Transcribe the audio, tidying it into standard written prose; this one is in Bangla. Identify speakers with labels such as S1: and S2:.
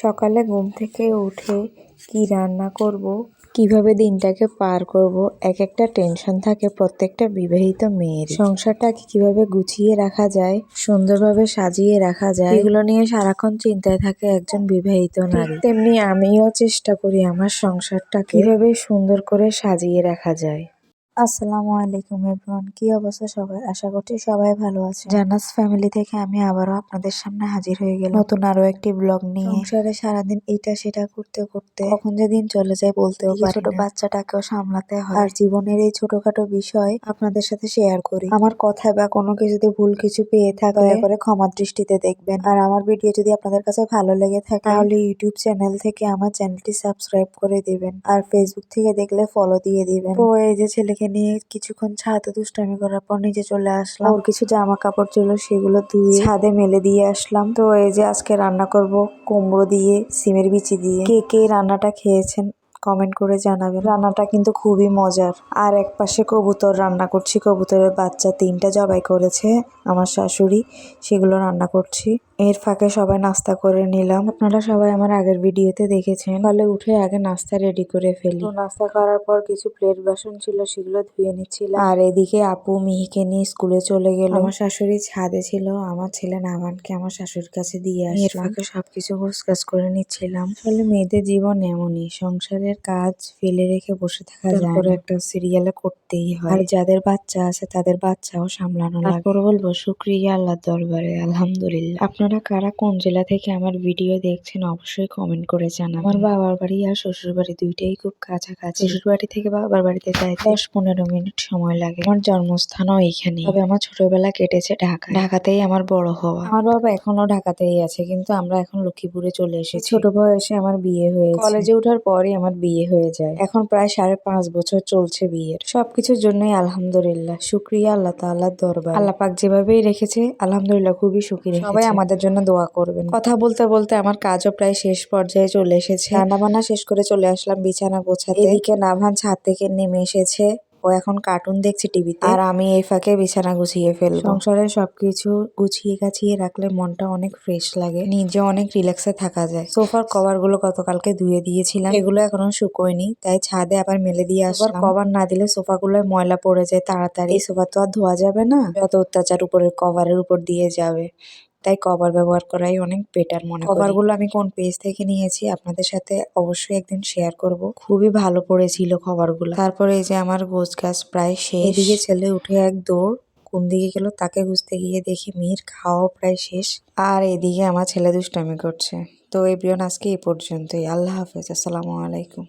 S1: সকালে ঘুম থেকে উঠে কি রান্না করব, কিভাবে দিনটাকে পার করব, এক একটা টেনশন থাকে প্রত্যেকটা বিবাহিত মেয়ের। সংসারটাকে কিভাবে গুছিয়ে রাখা যায়, সুন্দরভাবে সাজিয়ে রাখা যায়, এগুলো নিয়ে সারাক্ষণ চিন্তায় থাকে একজন বিবাহিত নারী। তেমনি আমিও চেষ্টা করি আমার সংসারটাকে কিভাবে সুন্দর করে সাজিয়ে রাখা যায়। আসসালামু আলাইকুম এভরিওয়ান, কি অবস্থা সবাই? আশা করছি সবাই ভালো আছে। জান্নাত ফ্যামিলি থেকে আমি আবারও আপনাদের সামনে হাজির হয়ে গেলাম নতুন আরো একটি ব্লগ নিয়ে। সংসারে সারাদিন এটা সেটা করতে করতে কখন যে দিন চলে যায় বলতেও পারি না। ছোট বাচ্চাটাকেও সামলাতে হয়, আর জীবনের এই ছোটখাটো বিষয় আপনাদের সাথে শেয়ার করি। আমার কথায় বা কোনো কিছুতে ভুল কিছু পেয়ে থাকলে দয়া করে ক্ষমা দৃষ্টিতে দেখবেন। আর আমার ভিডিও যদি আপনাদের কাছে ভালো লেগে থাকে তাহলে ইউটিউব চ্যানেল থেকে আমার চ্যানেলটি সাবস্ক্রাইব করে দিবেন, আর ফেসবুক থেকে দেখলে ফলো দিয়ে দিবেন। তো এই যে ছেলেকে নিয়ে কিছুক্ষণ ছাদে দুষ্টামি করার পর নিচে চলে আসলাম। ওর কিছু জামা কাপড় ছিল সেগুলো ধুয়ে ছাদে মেলে দিয়ে আসলাম। তো এই যে আজকে রান্না করব কুমড়ো দিয়ে সিমের বিচি দিয়ে। কে কে রান্নাটা খেয়েছেন কমেন্ট করে জানাবেন। রান্নাটা কিন্তু খুবই মজার। আর এক পাশে কবুতর রান্না করছি, কবুতরের বাচ্চা 3টা জবাই করেছে আমার শাশুড়ি, সেগুলো রান্না করছি। এর ফাঁকে সবাই নাস্তা করে নিলাম। আপনারা সবাই আমার আগের ভিডিওতে দেখেছেন। সকালে উঠে আগে নাস্তা রেডি করে ফেলি। তো নাস্তা করার পর কিছু প্লেট বাসন ছিল সেগুলো ধুয়ে নিচ্ছিলাম। আর এদিকে আপু মিহিকে নিয়ে স্কুলে চলে গেল। আমার শাশুড়ি ছাদে ছিল, আমার ছেলে নামানকে আমার শাশুড়ির কাছে দিয়ে আসলাম। এর ফাঁকে সবকিছু গোছগাছ করে নিচ্ছিলাম। আসলে মেয়েদের জীবন এমনই, সংসারের কাজ ফেলে রেখে বসে থাকা যায় না। তারপরে একটা সিরিয়ালে করতেই হয়। আর যাদের বাচ্চা আছে তাদের বাচ্চাও সামলানো লাগে। তারপর বলবো শুকরিয়া আল্লাহর দরবারে, আলহামদুলিল্লাহ। আপনারা কারা কোন জেলা থেকে আমার ভিডিও দেখছেন অবশ্যই কমেন্ট করে জানাবেন। আমার বাবার বাড়ি আর শ্বশুর বাড়ি দুইটাই খুব কাছাকাছি। শ্বশুর বাড়ি থেকে বাবার বাড়িতে যাইতে 10-15 মিনিট সময় লাগে। আমার জন্মস্থানও এইখানে, তবে আমার ছোটবেলা কেটেছে ঢাকাতেই আমার বড় হওয়া। আমার বাবা এখনো ঢাকাতেই আছে, কিন্তু আমরা এখন লক্ষ্মীপুরে চলে এসেছি। ছোট বয়সে আমার বিয়ে হয়েছে, কলেজে ওঠার পরই আমার বিয়ে হয়ে যায়। এখন প্রায় 5.5 বছর চলছে বিয়ের। সবকিছুর জন্যই আলহামদুলিল্লাহ, শুকরিয়া আল্লাহ তাআলার দরবার। আল্লাহ পাক যেভাবেই রেখেছে আলহামদুলিল্লাহ খুবই সুখী রেখেছে। সবাই আমাদের জন্য দোয়া করবেন। কথা বলতে বলতে আমার কাজও প্রায় শেষ পর্যায়ে চলে এসেছে। রান্নাবান্না শেষ করে চলে আসলাম বিছানা গোছাতে। এদিকে নাভান ছাদ থেকে নেমে এসেছে, ও এখন কার্টুন দেখছে টিভিতে, আর আমি এই ফাঁকে বিছানা গুছিয়ে ফেলবো। সংসারে সবকিছু গুছিয়ে গাছিয়ে রাখলে মনটা অনেক ফ্রেশ লাগে, নিজে অনেক রিল্যাক্সে থাকা যায়। সোফার কভার গুলো গতকালকে ধুয়ে দিয়েছিলাম, এগুলো এখনো শুকোয়নি, তাই ছাদে আবার মেলে দিয়ে আসলাম। কভার না দিলে সোফা গুলোয় ময়লা পড়ে যায় তাড়াতাড়ি। এই সোফা তো আর ধোয়া যাবে না, যত অত্যাচার উপরের কভারের উপর দিয়ে যাবে, তাই কভার ব্যবহার করাই অনেক বেটার মনে করি। কভারগুলো আমি কোন পেজ থেকে নিয়েছি আপনাদের সাথে অবশ্যই একদিন শেয়ার করব। খুবই ভালো পড়েছিল কভারগুলো। তারপরে এই যে আমার গোছগাছ প্রায় শেষ। এদিকে ছেলে উঠে এক দৌড়, কোন দিকে গেল তাকে খুঁজতে গিয়ে দেখি মিহির খাওয়াও প্রায় শেষ। আর এদিকে আমার ছেলে দুষ্টামি করছে। তো এভরিওয়ান, আজকে এই পর্যন্তই। আল্লাহ হাফেজ, আসসালামু আলাইকুম।